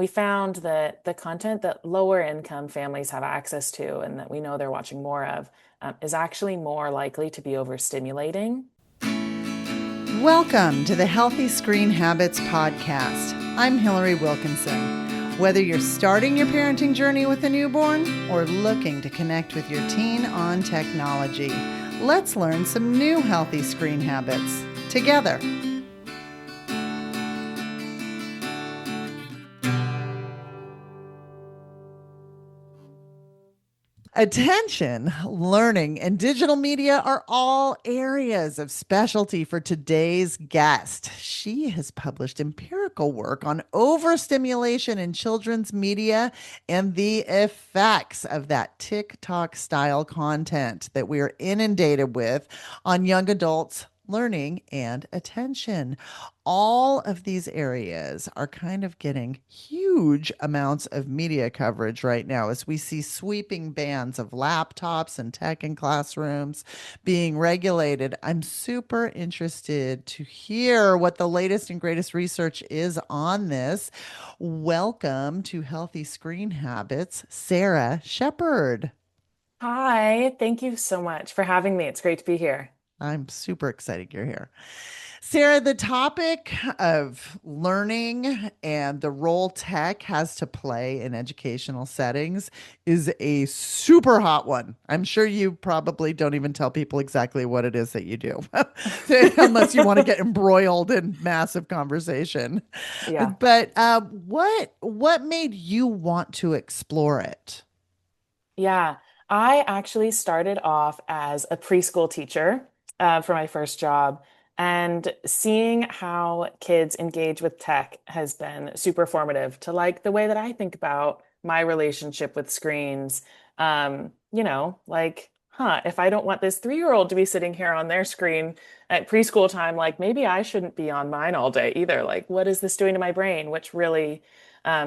We found that the content that lower income families have access to and that we know they're watching more of is actually more likely to be overstimulating. Welcome to the Healthy Screen Habits Podcast. I'm Hillary Wilkinson. Whether you're starting your parenting journey with a newborn or looking to connect with your teen on technology, let's learn some new healthy screen habits together. Attention, learning, and digital media are all areas of specialty for today's guest. She has published empirical work on overstimulation in children's media and the effects of that TikTok style content that we are inundated with on young adults' learning and attention. All of these areas are kind of getting huge amounts of media coverage right now as we see sweeping bans of laptops and tech in classrooms being regulated. I'm super interested to hear what the latest and greatest research is on this. Welcome to Healthy Screen Habits, Sarah Shepard. Hi, thank you so much for having me. It's great to be here. I'm super excited you're here. Sarah, the topic of learning and the role tech has to play in educational settings is a super hot one. I'm sure you probably don't even tell people exactly what it is that you do, unless you want to get embroiled in massive conversation. Yeah. What made you want to explore it? Yeah. I actually started off as a preschool teacher for my first job, and seeing how kids engage with tech has been super formative to like the way that I think about my relationship with screens. If I don't want this 3-year-old to be sitting here on their screen at preschool time, like maybe I shouldn't be on mine all day either. Like, what is this doing to my brain? Which really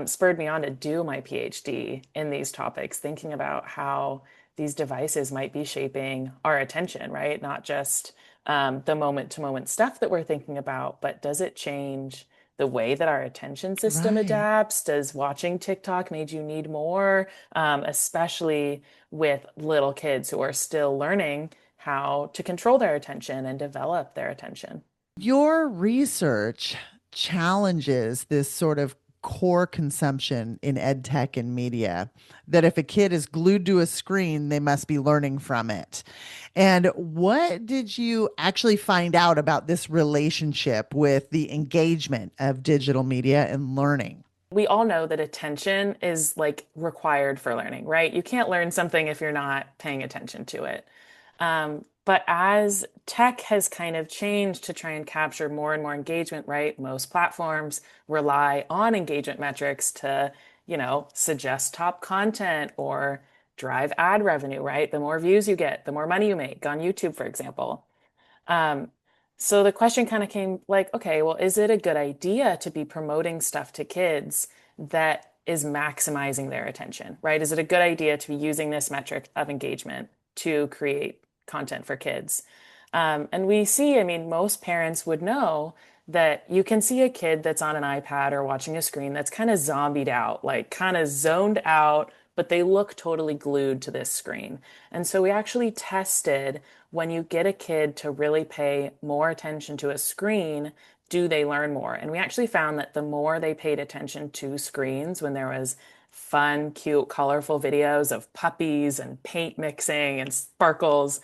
spurred me on to do my PhD in these topics, thinking about how these devices might be shaping our attention, right? Not just the moment to moment stuff that we're thinking about, but does it change the way that our attention system Right. adapts? Does watching TikTok made you need more, especially with little kids who are still learning how to control their attention and develop their attention? Your research challenges this sort of core consumption in ed tech and media that if a kid is glued to a screen, they must be learning from it. And what did you actually find out about this relationship with the engagement of digital media and learning? We all know that attention is like required for learning, right? You can't learn something if you're not paying attention to it. But as tech has kind of changed to try and capture more and more engagement, right? Most platforms rely on engagement metrics to, suggest top content or drive ad revenue, right? The more views you get, the more money you make on YouTube, for example. Um, so the question kind of came like, okay, well, is it a good idea to be promoting stuff to kids that is maximizing their attention, right? Is it a good idea to be using this metric of engagement to create content for kids? And we see, I mean, most parents would know that you can see a kid that's on an iPad or watching a screen that's kind of zombied out, like kind of zoned out, but they look totally glued to this screen. And so we actually tested when you get a kid to really pay more attention to a screen, do they learn more? And we actually found that the more they paid attention to screens when there was fun, cute, colorful videos of puppies and paint mixing and sparkles,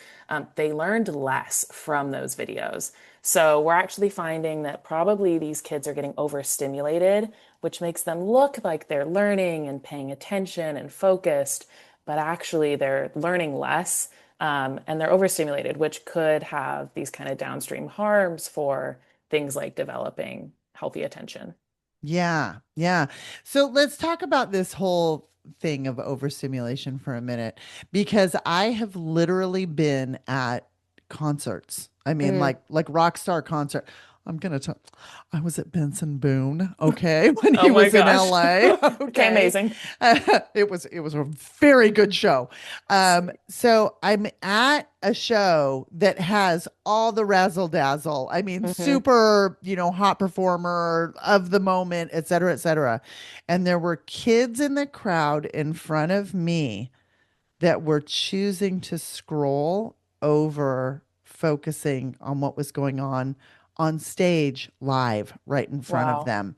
they learned less from those videos. So we're actually finding that probably these kids are getting overstimulated, which makes them look like they're learning and paying attention and focused, but actually they're learning less, and they're overstimulated, which could have these kind of downstream harms for things like developing healthy attention. Yeah, yeah. So let's talk about this whole thing of overstimulation for a minute because I have literally been at concerts. I mean, Mm, like rock star concert. I'm gonna tell. I was at Benson Boone, okay, when Oh he my was in gosh. LA. Okay, Okay. amazing. It was a very good show. So I'm at a show that has all the razzle dazzle. I mean, Hmm. super, hot performer of the moment, et cetera, et cetera. And there were kids in the crowd in front of me that were choosing to scroll over focusing on what was going on stage live right in front of Wow. them.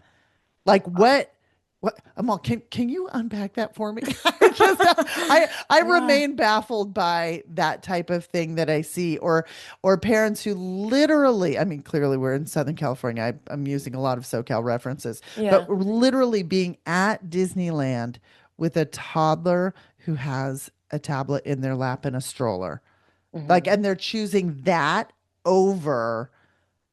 Like Wow. what Amal, can you unpack that for me? I just I Yeah. remain baffled by that type of thing that I see, or parents who literally, I mean, clearly we're in Southern California. I'm using a lot of SoCal references, but Yeah. literally being at Disneyland with a toddler who has a tablet in their lap and a stroller. Like, Hmm. and they're choosing that over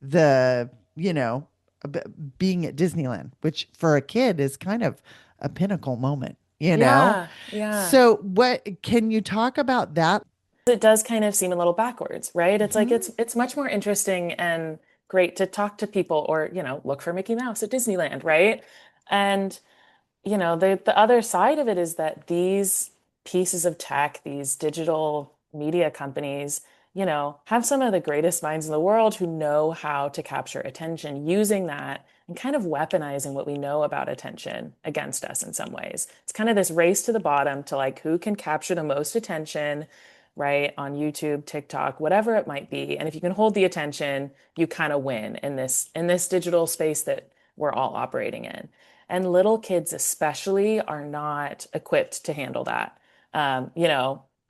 the, b- being at Disneyland, which for a kid is kind of a pinnacle moment. Yeah. Yeah. So, what can you talk about that? It does kind of seem a little backwards, right? It's like Mhm. it's much more interesting and great to talk to people or, look for Mickey Mouse at Disneyland, right? And the other side of it is that these pieces of tech, these digital media companies, have some of the greatest minds in the world who know how to capture attention using that and kind of weaponizing what we know about attention against us in some ways. It's kind of this race to the bottom to like who can capture the most attention, right, on YouTube, TikTok, whatever it might be. And if you can hold the attention, you kind of win in this digital space that we're all operating in. And little kids, especially, are not equipped to handle that.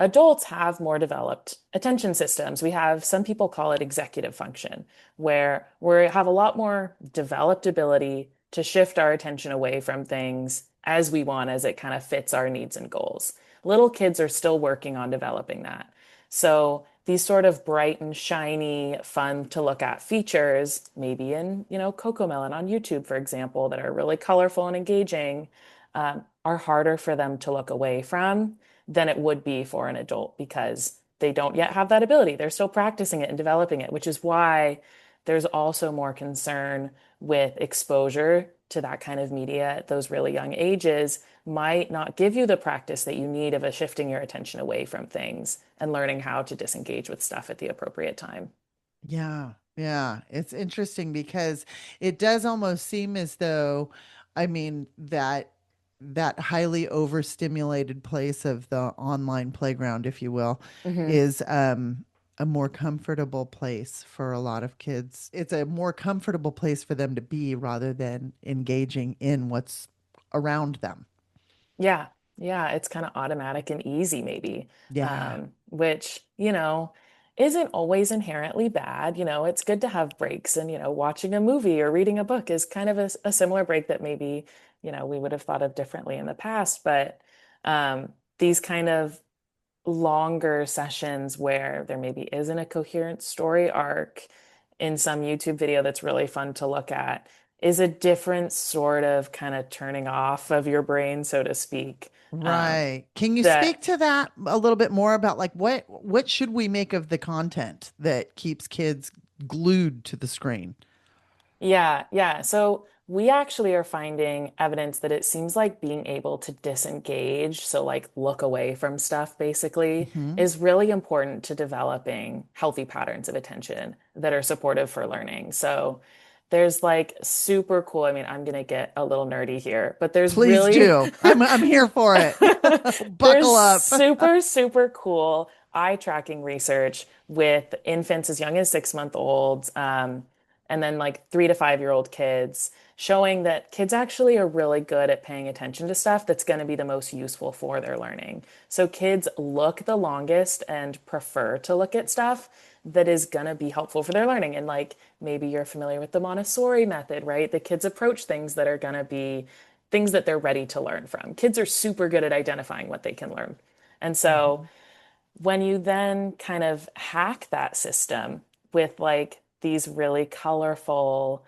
Adults have more developed attention systems. We have some people call it executive function, where we have a lot more developed ability to shift our attention away from things as we want, as it kind of fits our needs and goals. Little kids are still working on developing that. So these sort of bright and shiny, fun to look at features, maybe in, Cocomelon on YouTube, for example, that are really colorful and engaging, are harder for them to look away from than it would be for an adult because they don't yet have that ability. They're still practicing it and developing it, which is why there's also more concern with exposure to that kind of media at those really young ages might not give you the practice that you need of a shifting your attention away from things and learning how to disengage with stuff at the appropriate time. Yeah, yeah. It's interesting because it does almost seem as though, I mean, that highly overstimulated place of the online playground, if you will, Hmm. is a more comfortable place for a lot of kids. It's a more comfortable place for them to be rather than engaging in what's around them. Yeah, yeah, it's kind of automatic and easy, maybe, Yeah. which, isn't always inherently bad. It's good to have breaks, and, watching a movie or reading a book is kind of a similar break that maybe, we would have thought of differently in the past. But these kind of longer sessions where there maybe isn't a coherent story arc in some YouTube video that's really fun to look at is a different sort of kind of turning off of your brain, so to speak. Right. Can you speak That to that a little bit more about like what should we make of the content that keeps kids glued to the screen? Yeah, yeah. So we actually are finding evidence that it seems like being able to disengage, so like look away from stuff basically, Hmm. is really important to developing healthy patterns of attention that are supportive for learning. So there's like super cool, I mean, I'm gonna get a little nerdy here, but there's Please really do. I'm here for it. there's Buckle up. super, super cool eye tracking research with infants as young as 6 month olds, and then like 3 to 5 year old kids, showing that kids actually are really good at paying attention to stuff that's going to be the most useful for their learning. So kids look the longest and prefer to look at stuff that is going to be helpful for their learning. And like maybe you're familiar with the Montessori method, right? The kids approach things that are going to be things that they're ready to learn from. Kids are super good at identifying what they can learn. And so Mhm. when you then kind of hack that system with like these really colorful,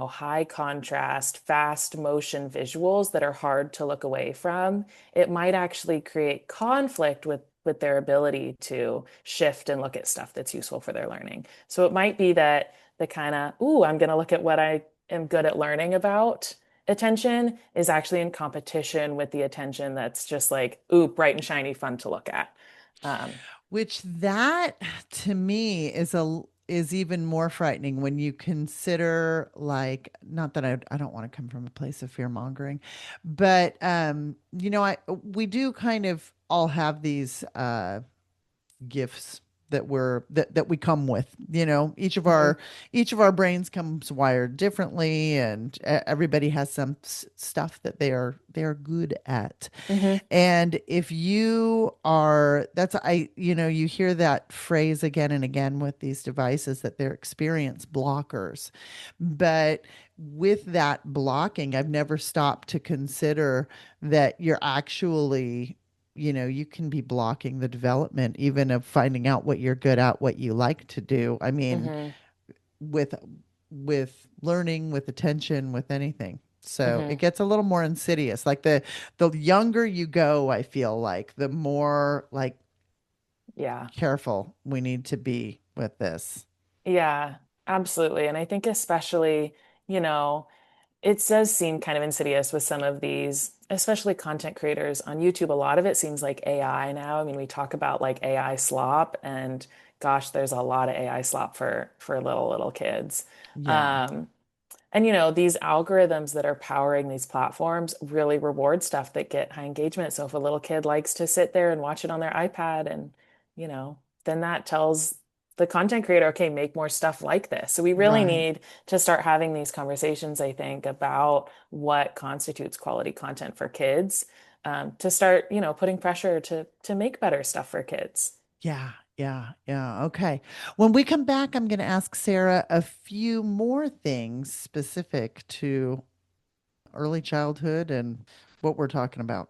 high contrast, fast motion visuals that are hard to look away from, it might actually create conflict with their ability to shift and look at stuff that's useful for their learning. So it might be that the kind of, ooh, I'm going to look at what I am good at learning about attention is actually in competition with the attention that's just like, ooh, bright and shiny, fun to look at. Um, Which that to me is even more frightening when you consider, like, not that I don't want to come from a place of fear mongering, but I we do kind of all have these gifts that we come with. mhm, Each of our brains comes wired differently, and everybody has some stuff that they are good at. mhm, And if you are, that's, you hear that phrase again and again with these devices, that they're experience blockers. But with that blocking, I've never stopped to consider that you're actually, you can be blocking the development even of finding out what you're good at, what you like to do. I mean, mhm, with learning, with attention, with anything. So it mhm. gets a little more insidious. Like the younger you go, I feel like the more like Yeah. careful we need to be with this. Yeah, absolutely. And I think especially, you know, it does seem kind of insidious with some of these, especially content creators on YouTube. A lot of it seems like AI now. I mean, we talk about like AI slop, and gosh, there's a lot of AI slop for little kids. Yeah. Um, and these algorithms that are powering these platforms really reward stuff that get high engagement. So if a little kid likes to sit there and watch it on their iPad and, then that tells the content creator, okay, make more stuff like this. So we really Right. need to start having these conversations, I think, about what constitutes quality content for kids, to start, putting pressure to make better stuff for kids. Yeah. Yeah. Yeah. Okay. When we come back, I'm going to ask Sarah a few more things specific to early childhood and what we're talking about.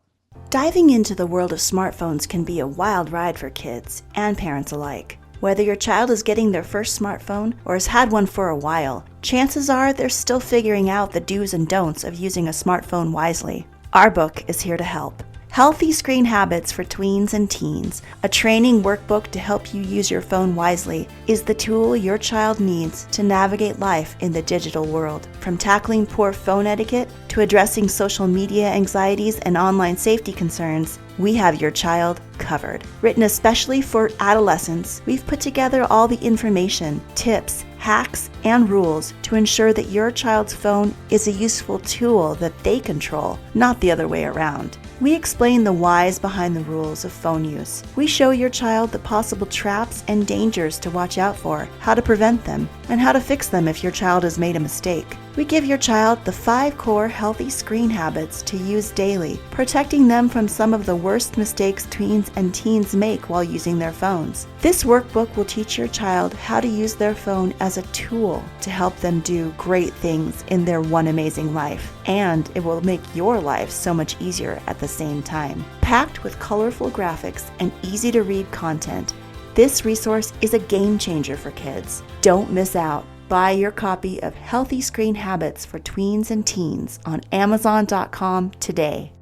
Diving into the world of smartphones can be a wild ride for kids and parents alike. Whether your child is getting their first smartphone or has had one for a while, chances are they're still figuring out the do's and don'ts of using a smartphone wisely. Our book is here to help. Healthy Screen Habits for Tweens and Teens, a training workbook to help you use your phone wisely, is the tool your child needs to navigate life in the digital world. From tackling poor phone etiquette to addressing social media anxieties and online safety concerns, we have your child covered. Written especially for adolescents, we've put together all the information, tips, hacks, and rules to ensure that your child's phone is a useful tool that they control, not the other way around. We explain the whys behind the rules of phone use. We show your child the possible traps and dangers to watch out for, how to prevent them, and how to fix them if your child has made a mistake. We give your child the 5 core healthy screen habits to use daily, protecting them from some of the worst mistakes tweens and teens make while using their phones. This workbook will teach your child how to use their phone as a tool to help them do great things in their one amazing life, and it will make your life so much easier at the same time. Packed with colorful graphics and easy to read content, this resource is a game changer for kids. Don't miss out. Buy your copy of Healthy Screen Habits for Tweens and Teens on Amazon.com today.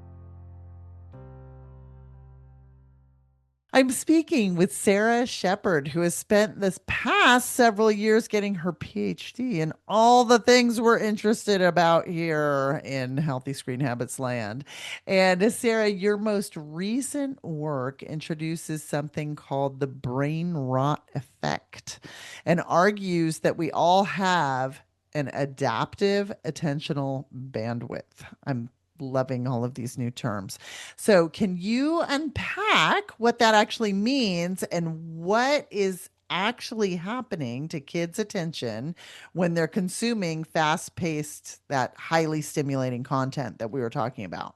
I'm speaking with Sarah Shepard, who has spent this past several years getting her PhD in all the things we're interested about here in Healthy Screen Habits land. And Sarah, your most recent work introduces something called the brain rot effect and argues that we all have an adaptive attentional bandwidth. I'm loving all of these new terms. So, can you unpack what that actually means and what is actually happening to kids' attention when they're consuming fast paced, that highly stimulating content that we were talking about?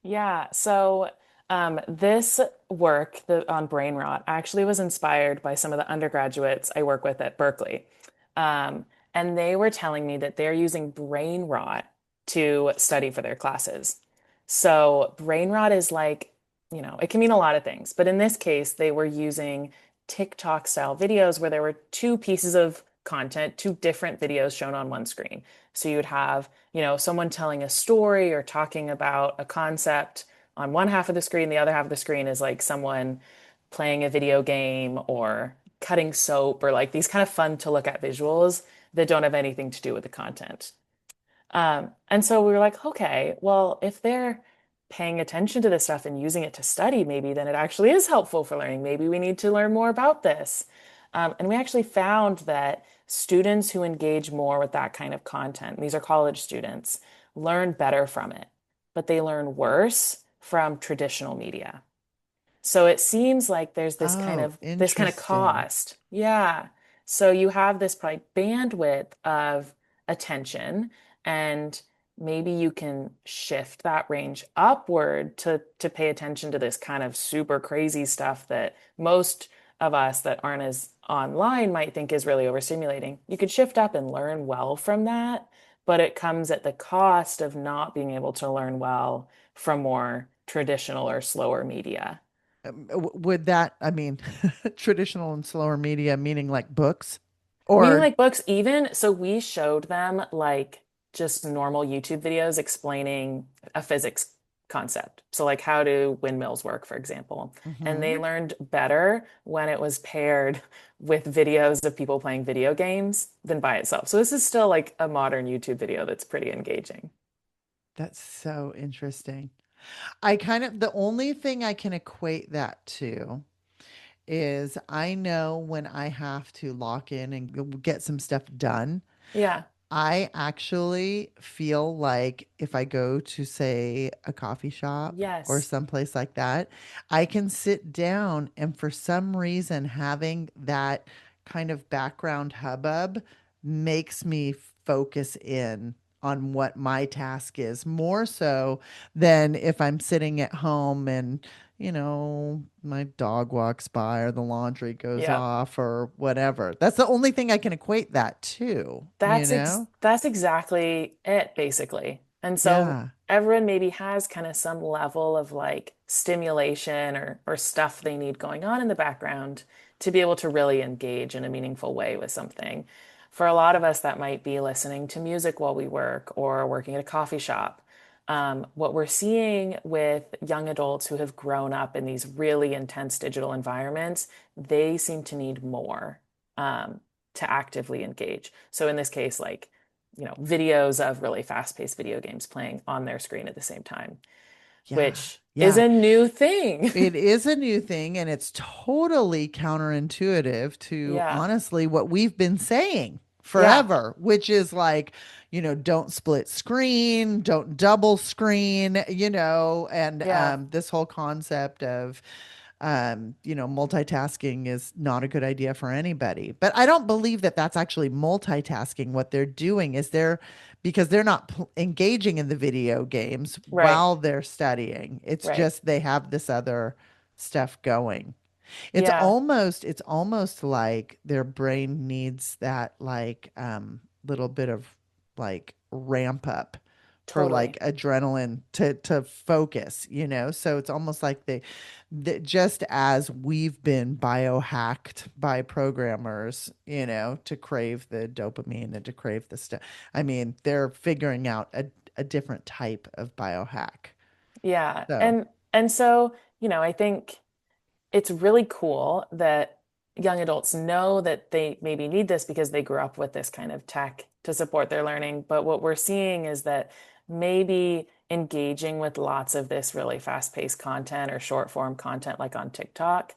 Yeah, so this work on brain rot actually was inspired by some of the undergraduates I work with at Berkeley. Um, and they were telling me that they're using brain rot to study for their classes. So, brain rot is like, it can mean a lot of things, but in this case, they were using TikTok style videos where there were two pieces of content, two different videos shown on one screen. So you would have, someone telling a story or talking about a concept on one half of the screen. The other half of the screen is like someone playing a video game or cutting soap or like these kind of fun to look at visuals that don't have anything to do with the content. And so we were like, okay, well, if they're paying attention to this stuff and using it to study, maybe then it actually is helpful for learning. Maybe we need to learn more about this. And we actually found that students who engage more with that kind of content, these are college students, learn better from it, but they learn worse from traditional media. So it seems like there's Oh, this kind of interesting. cost. Yeah. So you have this probably bandwidth of attention, and maybe you can shift that range upward to pay attention to this kind of super crazy stuff that most of us that aren't as online might think is really overstimulating. You could shift up and learn well from that, but it comes at the cost of not being able to learn well from more traditional or slower media. Would that, I mean, traditional and slower media, meaning like books Meaning or, like books even, so we showed them like just normal YouTube videos explaining a physics concept. So like how do windmills work, for example. And they Mhm. learned better when it was paired with videos of people playing video games than by itself. So this is still like a modern YouTube video that's pretty engaging. That's so interesting. I kind of, the only thing I can equate that to is I know when I have to lock in and get some stuff done, Yeah. I actually feel like if I go to, say, a coffee shop or Yes. someplace like that, I can sit down and for some reason having that kind of background hubbub makes me focus in on what my task is more so than if I'm sitting at home and my dog walks by or the laundry goes Yeah. off or whatever. That's the only thing I can equate that to, you know? That's exactly it, basically. And so Yeah. everyone maybe has kind of some level of like stimulation or stuff they need going on in the background to be able to really engage in a meaningful way with something. For a lot of us, that might be listening to music while we work or working at a coffee shop. What we're seeing with young adults who have grown up in these really intense digital environments, they seem to need more. Um, to actively engage. So in this case, like, videos of really fast-paced video games playing on their screen at the same time, Yeah. which is Yeah. a new thing. It is a new thing and it's totally counterintuitive to Yeah. honestly what we've been saying Yeah. forever, which is like, don't split screen, don't double screen, and Yeah. this whole concept of multitasking is not a good idea for anybody. But I don't believe that that's actually multitasking. What they're doing is because they're not engaging in the video games Right. while they're studying. It's Right. just they have this other stuff going. Yeah. It's almost like their brain needs that like little bit of like ramp up for like Totally. adrenaline to focus, so it's almost like that just as we've been biohacked by programmers, to crave the dopamine and to crave the stuff. I mean, they're figuring out a different type of biohack. Yeah. So And so, I think it's really cool that young adults know that they maybe need this because they grew up with this kind of tech to support their learning. But what we're seeing is that maybe engaging with lots of this really fast-paced content or short form content like on TikTok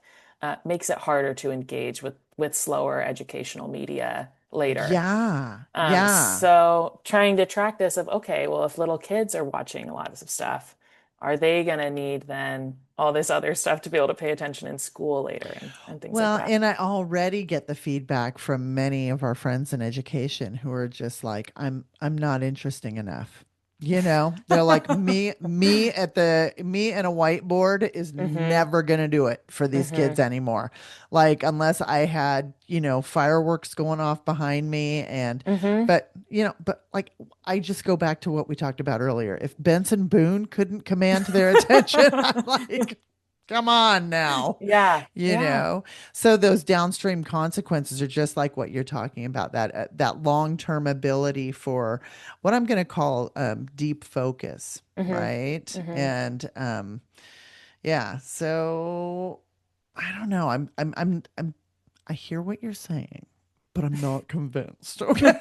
makes it harder to engage with slower educational media later. yeah, yeah. So trying to track this of, okay, well, if little kids are watching a lot of stuff, are they going to need then all this other stuff to be able to pay attention in school later and things like Well, that? and I already get the feedback from many of our friends in education who are just like, I'm not interesting enough. They're like me and a whiteboard is Mm-hmm. never going to do it for these Mm-hmm. kids anymore. Like unless I had, fireworks going off behind me Mm-hmm. but like I just go back to what we talked about earlier. If Benson Boone couldn't command their attention, I'm like, come on now Yeah. you Yeah. know so those downstream consequences are just like what you're talking about, that long-term ability for what I'm going to call deep focus, Mm-hmm. right? Mm-hmm. And yeah, so I don't know, I hear what you're saying, but I'm not convinced. Okay.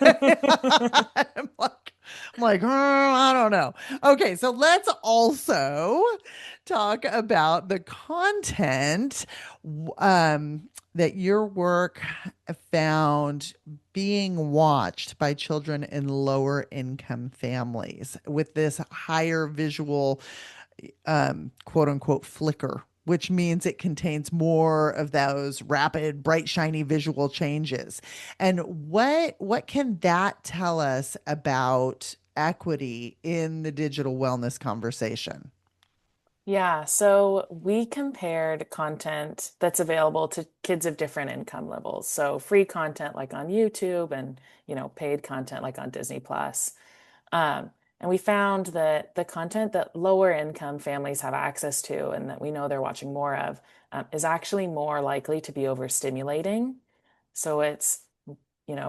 I'm like, I don't know. Okay, so let's also talk about the content that your work found being watched by children in lower income families with this higher visual quote unquote flicker, which means it contains more of those rapid, bright, shiny visual changes. And what can that tell us about equity in the digital wellness conversation? Yeah, so we compared content that's available to kids of different income levels. So free content like on YouTube and, paid content like on Disney Plus. Um, and we found that the content that lower income families have access to and that we know they're watching more of is actually more likely to be overstimulating. So it's,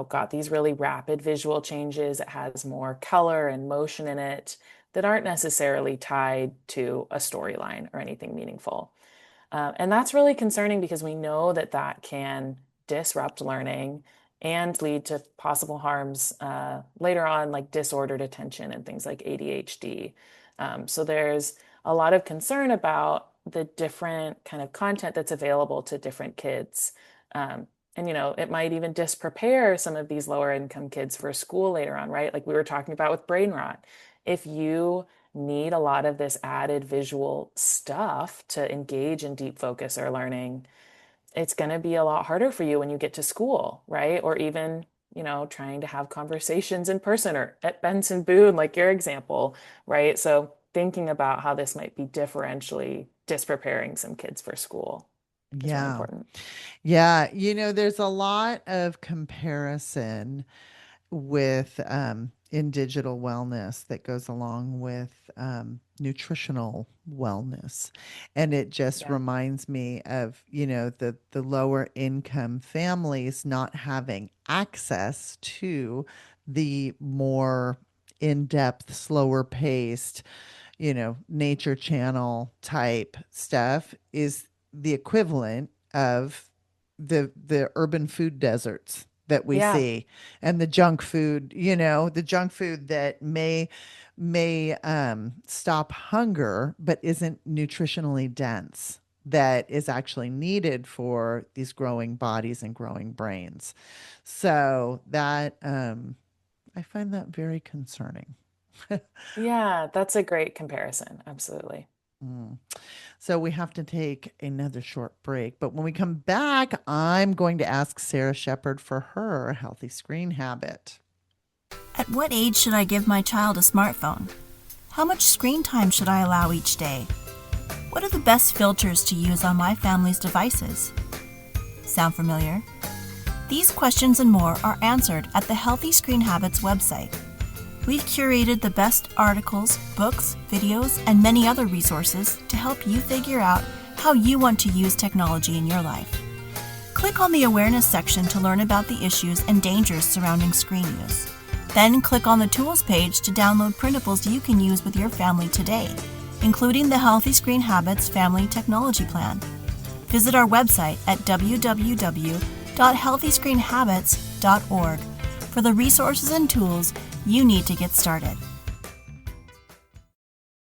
got these really rapid visual changes. It has more color and motion in it that aren't necessarily tied to a storyline or anything meaningful. And that's really concerning because we know that that can disrupt learning and lead to possible harms later on, like disordered attention and things like ADHD. So there's a lot of concern about the different kind of content that's available to different kids. And it might even disprepare some of these lower income kids for school later on, right? Like we were talking about with brain rot. If you need a lot of this added visual stuff to engage in deep focus or learning, it's going to be a lot harder for you when you get to school, right? Or even, trying to have conversations in person or at Benson Boone, like your example, right? So thinking about how this might be differentially dispreparing some kids for school is really Yeah. important. Yeah. There's a lot of comparison with in digital wellness that goes along with nutritional wellness. And it just Yeah. reminds me of, the lower income families not having access to the more in-depth, slower paced, nature channel type stuff is the equivalent of the urban food deserts that we Yeah. see, and the junk food that may stop hunger but isn't nutritionally dense, that is actually needed for these growing bodies and growing brains. So that I find that very concerning. Yeah. That's a great comparison. Absolutely. Mm. So we have to take another short break. But when we come back, I'm going to ask Sarah Shepard for her healthy screen habit. At what age should I give my child a smartphone? How much screen time should I allow each day? What are the best filters to use on my family's devices? Sound familiar? These questions and more are answered at the Healthy Screen Habits website. We've curated the best articles, books, videos, and many other resources to help you figure out how you want to use technology in your life. Click on the Awareness section to learn about the issues and dangers surrounding screen use. Then click on the Tools page to download printables you can use with your family today, including the Healthy Screen Habits Family Technology Plan. Visit our website at www.healthyscreenhabits.org for the resources and tools you need to get started.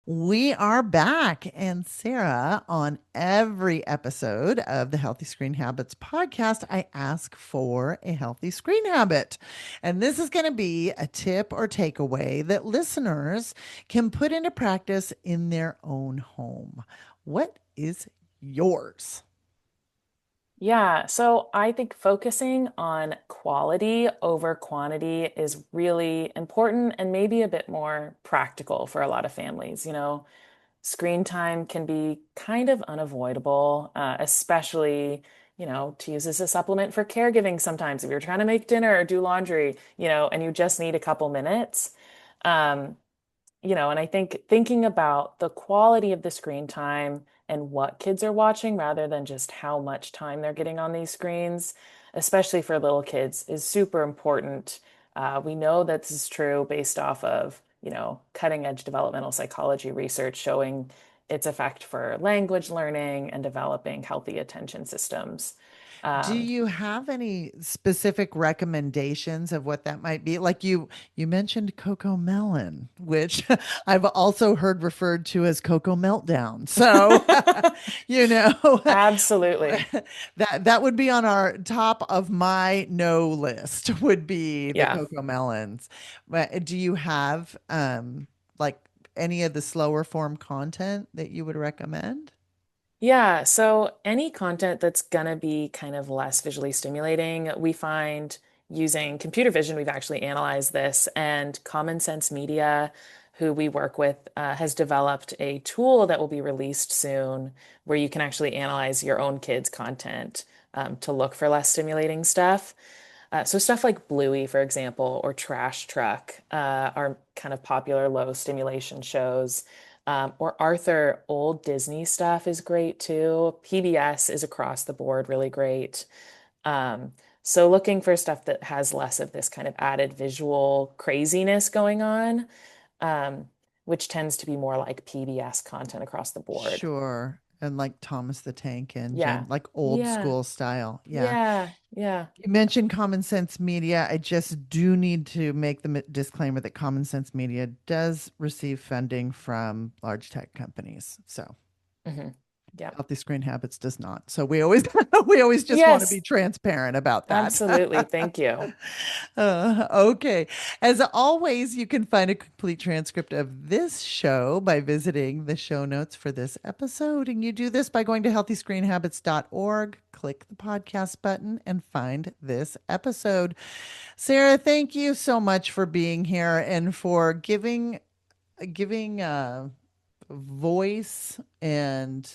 We are back. And Sarah, on every episode of the Healthy Screen Habits podcast, I ask for a healthy screen habit. And this is going to be a tip or takeaway that listeners can put into practice in their own home. What is yours? Yeah, so I think focusing on quality over quantity is really important and maybe a bit more practical for a lot of families. Screen time can be kind of unavoidable, especially, to use as a supplement for caregiving sometimes if you're trying to make dinner or do laundry, and you just need a couple minutes. Um, and I think thinking about the quality of the screen time and what kids are watching rather than just how much time they're getting on these screens, especially for little kids, is super important. We know that this is true based off of, cutting edge developmental psychology research showing its effect for language learning and developing healthy attention systems. Do you have any specific recommendations of what that might be? Like you mentioned Cocoa Melon, which I've also heard referred to as Cocoa Meltdown. So, you know, Absolutely. that would be on our top of my no list would be the Yeah. Cocoa Melons. But do you have like any of the slower form content that you would recommend? Yeah, so any content that's gonna be kind of less visually stimulating, we find using computer vision, we've actually analyzed this, and Common Sense Media, who we work with, has developed a tool that will be released soon where you can actually analyze your own kids' content to look for less stimulating stuff. So stuff like Bluey, for example, or Trash Truck are kind of popular low stimulation shows. Or Arthur, old Disney stuff is great too. PBS is across the board really great. So looking for stuff that has less of this kind of added visual craziness going on, um, which tends to be more like PBS content across the board. Sure. And like Thomas the Tank Engine, Yeah. like old Yeah. school style. Yeah. Yeah. Yeah. You mentioned Common Sense Media. I just do need to make the disclaimer that Common Sense Media does receive funding from large tech companies. So Hmm. Yeah. Healthy Screen Habits does not. So we always we always just want to Yes, be transparent about that. absolutely. Thank you. Okay. As always, you can find a complete transcript of this show by visiting the show notes for this episode. And you do this by going to healthyscreenhabits.org, click the podcast button, and find this episode. Sarah, thank you so much for being here and for giving voice and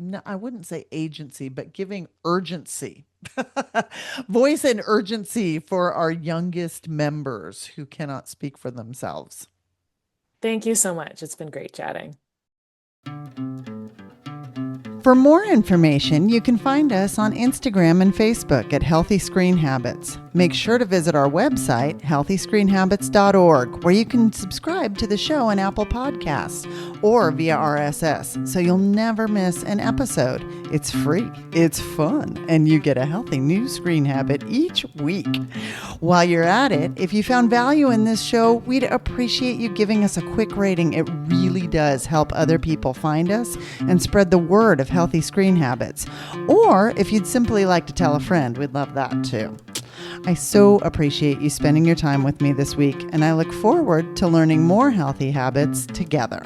no, I wouldn't say agency, but giving urgency, voice and urgency for our youngest members who cannot speak for themselves. Thank you so much. It's been great chatting. For more information, you can find us on Instagram and Facebook at Healthy Screen Habits. Make sure to visit our website, healthyscreenhabits.org, where you can subscribe to the show on Apple Podcasts or via RSS, so you'll never miss an episode. It's free, it's fun, and you get a healthy new screen habit each week. While you're at it, if you found value in this show, we'd appreciate you giving us a quick rating. It really does help other people find us and spread the word of healthy screen habits. Or if you'd simply like to tell a friend, we'd love that too. I so appreciate you spending your time with me this week, and I look forward to learning more healthy habits together.